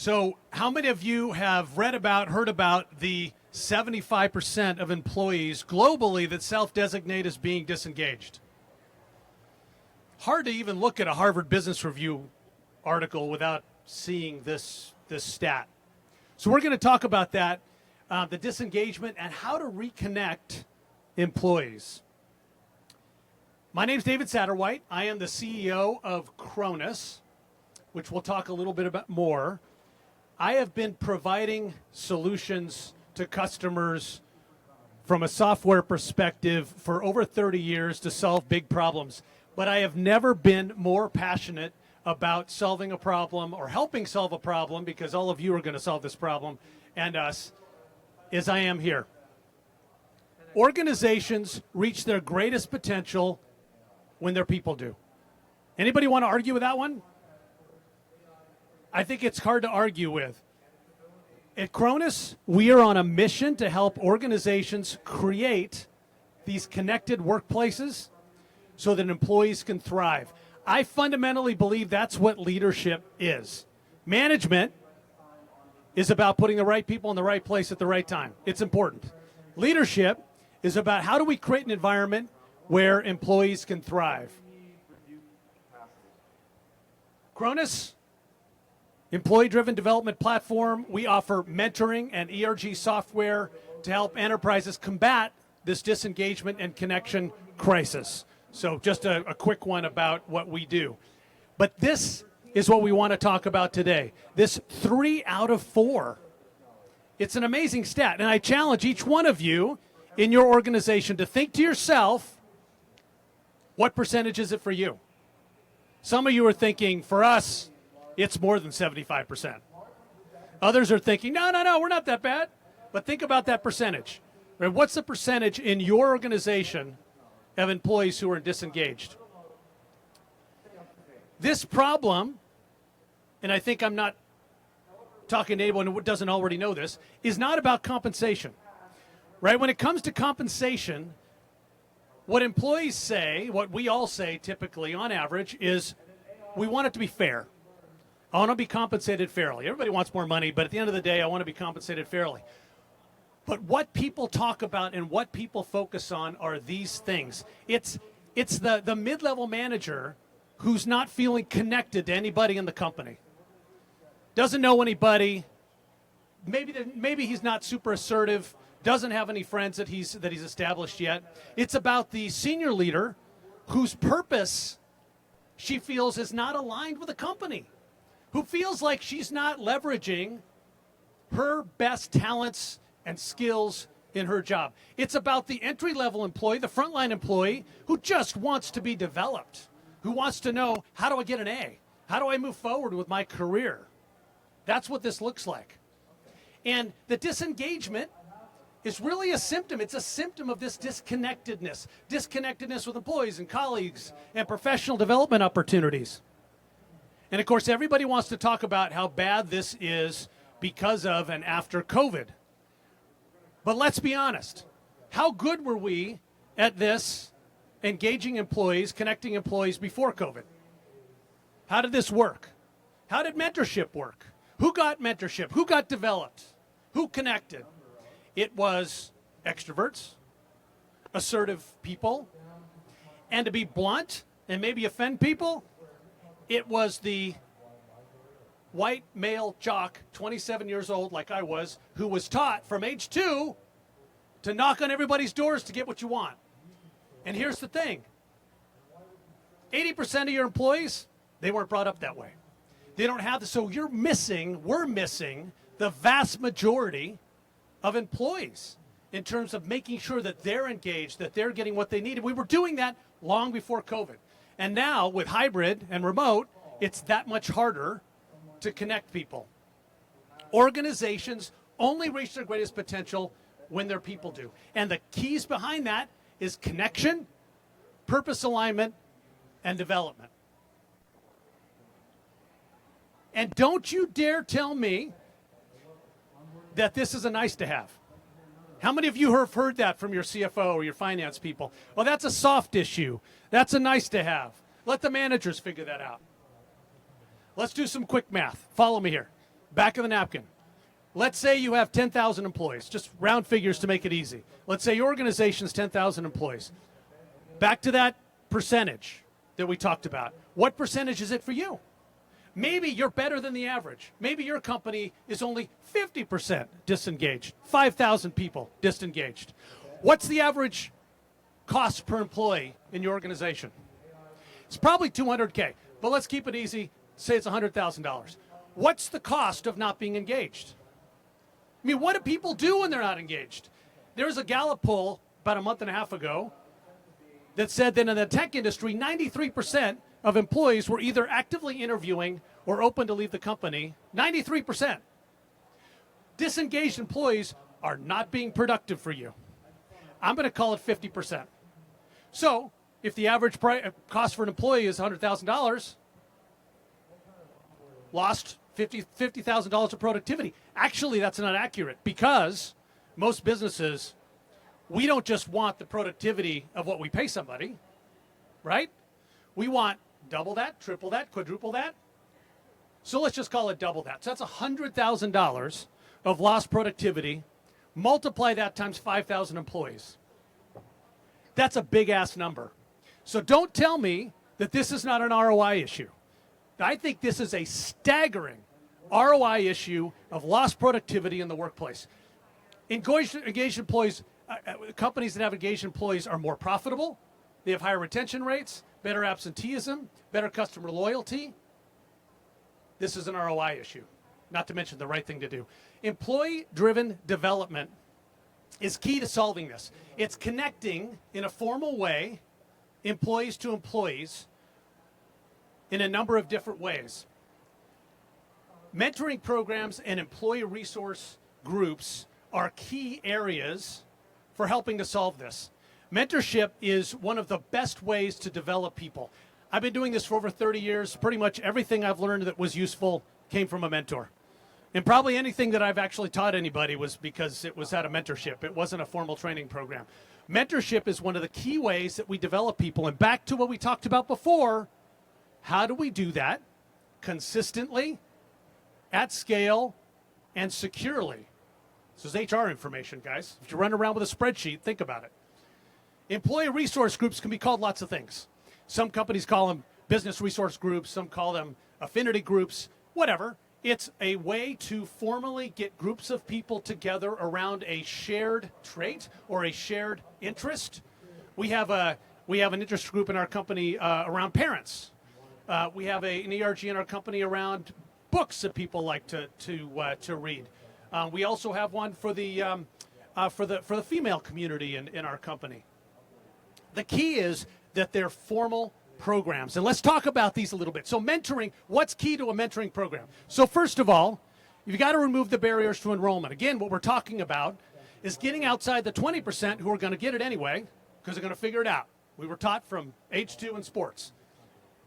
So how many of you have read about, heard about the 75% of employees globally that self-designate as being disengaged? Hard to even look at a Harvard Business Review article without seeing this stat. So we're going to talk about that, the disengagement and how to reconnect employees. My name is David Satterwhite. I am the CEO of Chronus, which we'll talk a little bit about more. I have been providing solutions to customers from a software perspective for over 30 years to solve big problems. But I have never been more passionate about solving a problem or helping solve a problem, because all of you are going to solve this problem and us, as I am here. Organizations reach their greatest potential when their people do. Anybody want to argue with that one? I think it's hard to argue with. At Chronus, we are on a mission to help organizations create these connected workplaces so that employees can thrive. I fundamentally believe that's what leadership is. Management is about putting the right people in the right place at the right time. It's important. Leadership is about how do we create an environment where employees can thrive. Chronus, employee-driven development platform. We offer mentoring and ERG software to help enterprises combat this disengagement and connection crisis. So just a quick one about what we do. But this is what we want to talk about today. This 3 out of 4. It's an amazing stat. And I challenge each one of you in your organization to think to yourself, what percentage is it for you? Some of you are thinking, for us, it's more than 75%. Others are thinking, no, we're not that bad. But think about that percentage. Right? What's the percentage in your organization of employees who are disengaged? This problem, and I think I'm not talking to anyone who doesn't already know this, is not about compensation. Right? When it comes to compensation, what employees say, what we all say typically on average, is we want it to be fair. I want to be compensated fairly. Everybody wants more money, but at the end of the day, I want to be compensated fairly. But what people talk about and what people focus on are these things. It's the mid-level manager who's not feeling connected to anybody in the company. Doesn't know anybody. Maybe he's not super assertive. Doesn't have any friends that he's established yet. It's about the senior leader whose purpose she feels is not aligned with the company, who feels like she's not leveraging her best talents and skills in her job. It's about the entry-level employee, the frontline employee, who just wants to be developed, who wants to know, how do I get an A? How do I move forward with my career? That's what this looks like. And the disengagement is really a symptom. It's a symptom of this disconnectedness with employees and colleagues and professional development opportunities. And of course, everybody wants to talk about how bad this is because of and after COVID. But let's be honest. How good were we at this, engaging employees, connecting employees before COVID? How did this work? How did mentorship work? Who got mentorship? Who got developed? Who connected? It was extroverts, assertive people, and to be blunt and maybe offend people, it was the white male jock, 27 years old like I was, who was taught from age 2 to knock on everybody's doors to get what you want. And here's the thing. 80% of your employees, they weren't brought up that way. They don't have so we're missing the vast majority of employees in terms of making sure that they're engaged, that they're getting what they needed. We were doing that long before COVID. And now with hybrid and remote, it's that much harder to connect people. Organizations only reach their greatest potential when their people do. And the keys behind that is connection, purpose alignment, and development. And don't you dare tell me that this is a nice to have. How many of you have heard that from your CFO or your finance people? Well, that's a soft issue. That's a nice to have. Let the managers figure that out. Let's do some quick math. Follow me here. Back of the napkin. Let's say you have 10,000 employees, just round figures to make it easy. Let's say your organization's 10,000 employees. Back to that percentage that we talked about. What percentage is it for you? Maybe you're better than the average. Maybe your company is only 50% disengaged, 5,000 people disengaged. What's the average cost per employee in your organization? It's probably $200K, but let's keep it easy. Say it's $100,000. What's the cost of not being engaged? I mean, what do people do when they're not engaged? There was a Gallup poll about a month and a half ago that said that in the tech industry, 93% of employees were either actively interviewing or open to leave the company. 93%. Disengaged employees are not being productive for you. I'm going to call it 50%. So if the average cost for an employee is $100,000, lost $50,000 of productivity. Actually, that's not accurate because most businesses, we don't just want the productivity of what we pay somebody, right? We want double that, triple that, quadruple that. So let's just call it double that. So that's $100,000 of lost productivity. Multiply that times 5,000 employees. That's a big-ass number. So don't tell me that this is not an ROI issue. I think this is a staggering ROI issue of lost productivity in the workplace. Engaged employees, companies that have engaged employees are more profitable. They have higher retention rates, better absenteeism, better customer loyalty. This is an ROI issue, not to mention the right thing to do. Employee-driven development is key to solving this. It's connecting in a formal way employees to employees in a number of different ways. Mentoring programs and employee resource groups are key areas for helping to solve this. Mentorship is one of the best ways to develop people. I've been doing this for over 30 years. Pretty much everything I've learned that was useful came from a mentor. And probably anything that I've actually taught anybody was because it was out of mentorship. It wasn't a formal training program. Mentorship is one of the key ways that we develop people. And back to what we talked about before, how do we do that consistently, at scale, and securely? This is HR information, guys. If you run around with a spreadsheet, think about it. Employee resource groups can be called lots of things. Some companies call them business resource groups. Some call them affinity groups, whatever. It's a way to formally get groups of people together around a shared trait or a shared interest. We have an interest group in our company around parents. We have an ERG in our company around books that people like to read. We also have one for the female community in our company. The key is that they're formal programs. And let's talk about these a little bit. So mentoring, what's key to a mentoring program? So first of all, you've got to remove the barriers to enrollment. Again, what we're talking about is getting outside the 20% who are going to get it anyway because they're going to figure it out. We were taught from H2 in sports.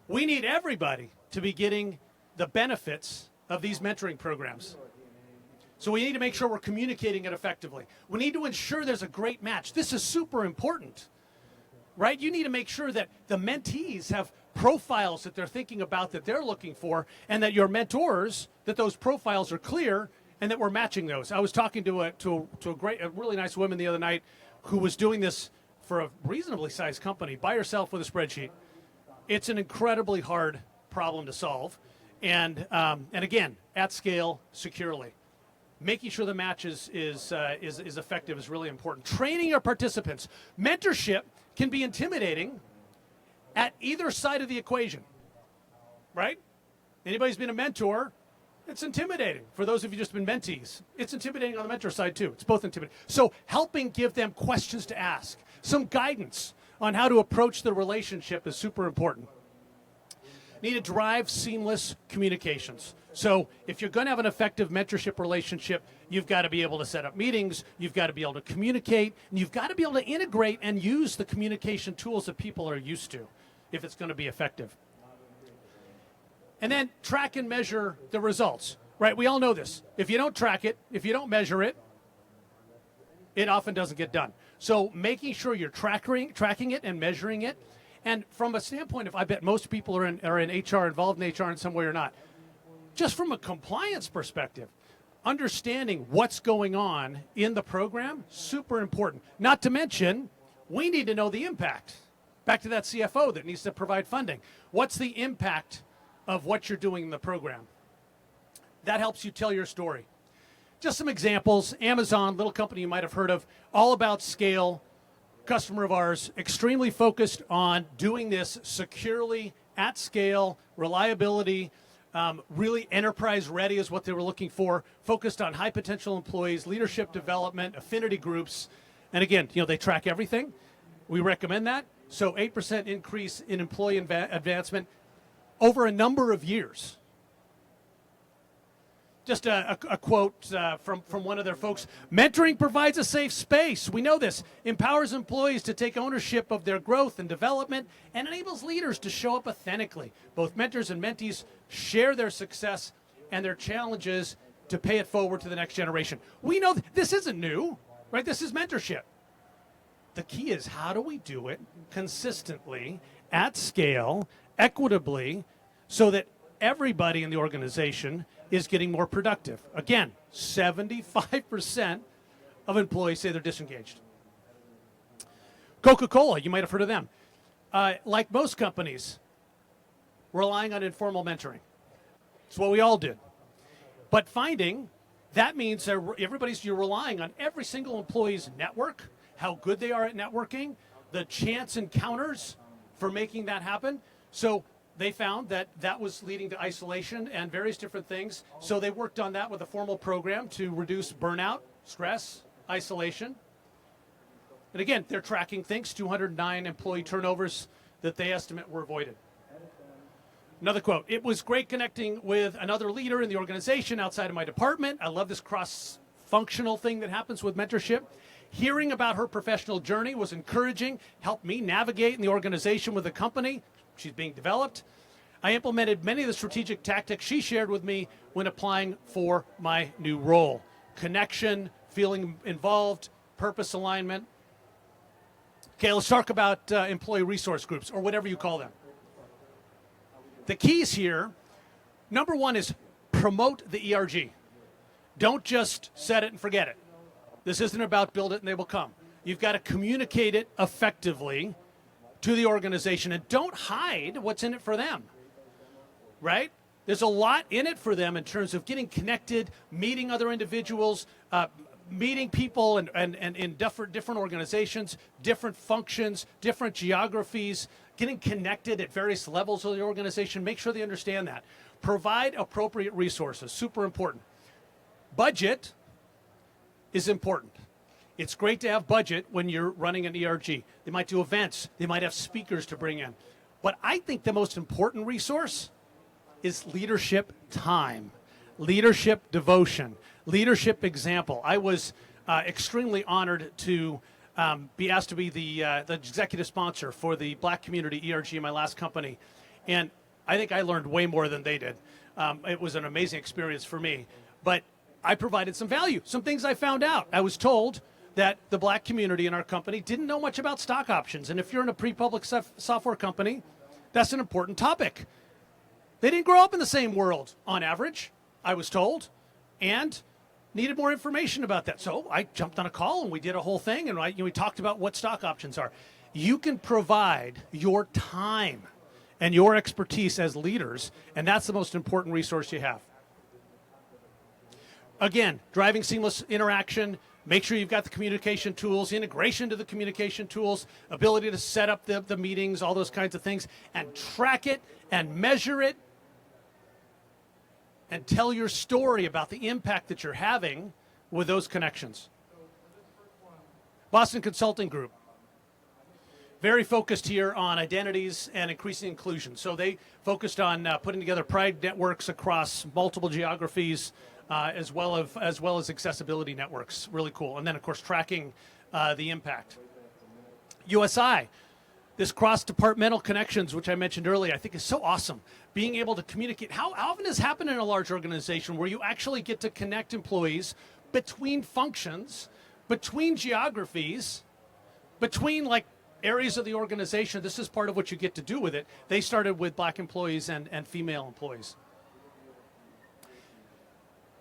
We need everybody to be getting the benefits of these mentoring programs. So we need to make sure we're communicating it effectively. We need to ensure there's a great match. This is super important, right? You need to make sure that the mentees have profiles that they're thinking about, that they're looking for, and that your mentors, that those profiles are clear and that we're matching those. I was talking to a really nice woman the other night who was doing this for a reasonably sized company by herself with a spreadsheet. It's an incredibly hard problem to solve, and again, at scale, securely. Making sure the match is effective is really important. Training your participants. Mentorship can be intimidating at either side of the equation, right? Anybody's been a mentor, it's intimidating. For those of you just been mentees, it's intimidating on the mentor side too. It's both intimidating. So helping give them questions to ask, some guidance on how to approach the relationship is super important. Need to drive seamless communications. So if you're going to have an effective mentorship relationship, you've got to be able to set up meetings, you've got to be able to communicate, and you've got to be able to integrate and use the communication tools that people are used to if it's going to be effective. And then track and measure the results, right? We all know this. If you don't track it, if you don't measure it, it often doesn't get done. So making sure you're tracking it and measuring it. And from a standpoint of, I bet most people are in HR, involved in HR in some way or not. just from a compliance perspective, understanding what's going on in the program, super important. Not to mention, we need to know the impact. Back to that CFO that needs to provide funding. What's the impact of what you're doing in the program? That helps you tell your story. Just some examples. Amazon, little company you might have heard of, all about scale, customer of ours, extremely focused on doing this securely, at scale, reliability, really enterprise ready is what they were looking for, focused on high potential employees, leadership development, affinity groups. And again, they track everything. We recommend that. So 8% increase in employee advancement over a number of years. Just a quote from one of their folks. Mentoring provides a safe space. We know this. Empowers employees to take ownership of their growth and development and enables leaders to show up authentically. Both mentors and mentees share their success and their challenges to pay it forward to the next generation. We know this isn't new, right? This is mentorship. The key is, how do we do it consistently, at scale, equitably, so that everybody in the organization is getting more productive? Again, 75% of employees say they're disengaged. Coca-Cola, you might have heard of them. Like most companies, relying on informal mentoring. It's what we all did. But finding that means that you're relying on every single employee's network, how good they are at networking, the chance encounters for making that happen. So they found that that was leading to isolation and various different things. So they worked on that with a formal program to reduce burnout, stress, isolation. And again, they're tracking things, 209 employee turnovers that they estimate were avoided. Another quote, "It was great connecting with another leader in the organization outside of my department. I love this cross-functional thing that happens with mentorship. Hearing about her professional journey was encouraging, helped me navigate in the organization with the company. She's being developed. I implemented many of the strategic tactics she shared with me when applying for my new role. Connection, feeling involved, purpose alignment." Okay, let's talk about employee resource groups, or whatever you call them. The keys here, number one is promote the ERG. Don't just set it and forget it. This isn't about build it and they will come. You've got to communicate it effectively to the organization, and don't hide what's in it for them, right? There's a lot in it for them in terms of getting connected, meeting other individuals, meeting people and in different organizations, different functions, different geographies, getting connected at various levels of the organization. Make sure they understand that. Provide appropriate resources, super important. Budget is important. It's great to have budget when you're running an ERG. They might do events. They might have speakers to bring in. But I think the most important resource is leadership time, leadership devotion, leadership example. I was extremely honored to be asked to be the executive sponsor for the Black community ERG in my last company. And I think I learned way more than they did. It was an amazing experience for me. But I provided some value, some things I found out. I was told that the Black community in our company didn't know much about stock options. And if you're in a pre-public software company, that's an important topic. They didn't grow up in the same world on average, I was told, and needed more information about that. So I jumped on a call and we did a whole thing, and we talked about what stock options are. You can provide your time and your expertise as leaders, and that's the most important resource you have. Again, driving seamless interaction. Make sure you've got the communication tools, integration to the communication tools, ability to set up the meetings, all those kinds of things, and track it and measure it and tell your story about the impact that you're having with those connections. Boston Consulting Group. Very focused here on identities and increasing inclusion. So they focused on putting together pride networks across multiple geographies, as well as accessibility networks. Really cool. And then, of course, tracking the impact. USI, this cross-departmental connections, which I mentioned earlier, I think is so awesome. Being able to communicate. How often does happen in a large organization where you actually get to connect employees between functions, between geographies, between like areas of the organization? This is part of what you get to do with it. They started with Black employees and female employees.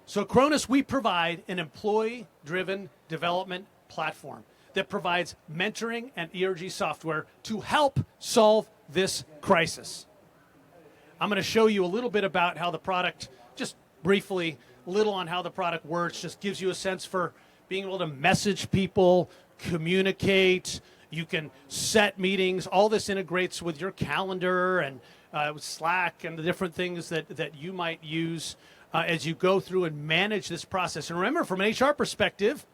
So Chronus, we provide an employee-driven development platform that provides mentoring and ERG software to help solve this crisis. I'm going to show you a little bit about how the product, just briefly, a little on how the product works, just gives you a sense for being able to message people, communicate. You can set meetings. All this integrates with your calendar and Slack and the different things that you might use as you go through and manage this process. And remember, from an HR perspective,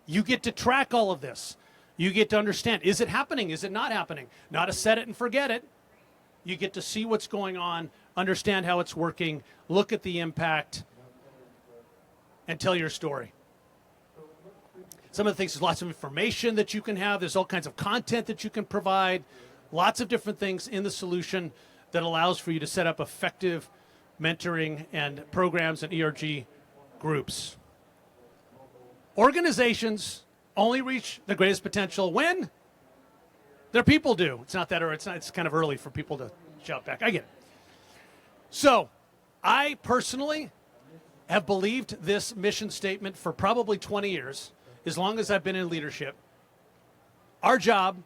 you get to track all of this. You get to understand, is it happening? Is it not happening? Not a set it and forget it. You get to see what's going on, understand how it's working, look at the impact, and tell your story. Some of the things, there's lots of information that you can have. There's all kinds of content that you can provide. Lots of different things in the solution that allows for you to set up effective mentoring and programs and ERG groups. Organizations only reach the greatest potential when their people do. It's not that, or it's kind of early for people to shout back. I get it. So I personally have believed this mission statement for probably 20 years, as long as I've been in leadership. Our job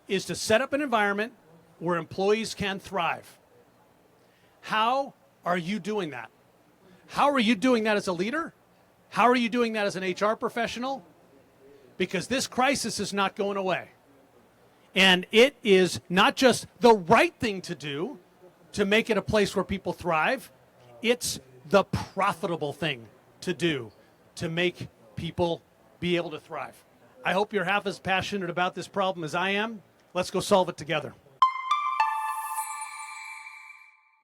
is to set up an environment where employees can thrive. How are you doing that? How are you doing that as a leader? How are you doing that as an HR professional? Because this crisis is not going away. And it is not just the right thing to do to make it a place where people thrive. It's the profitable thing to do to make people be able to thrive. I hope you're half as passionate about this problem as I am. Let's go solve it together.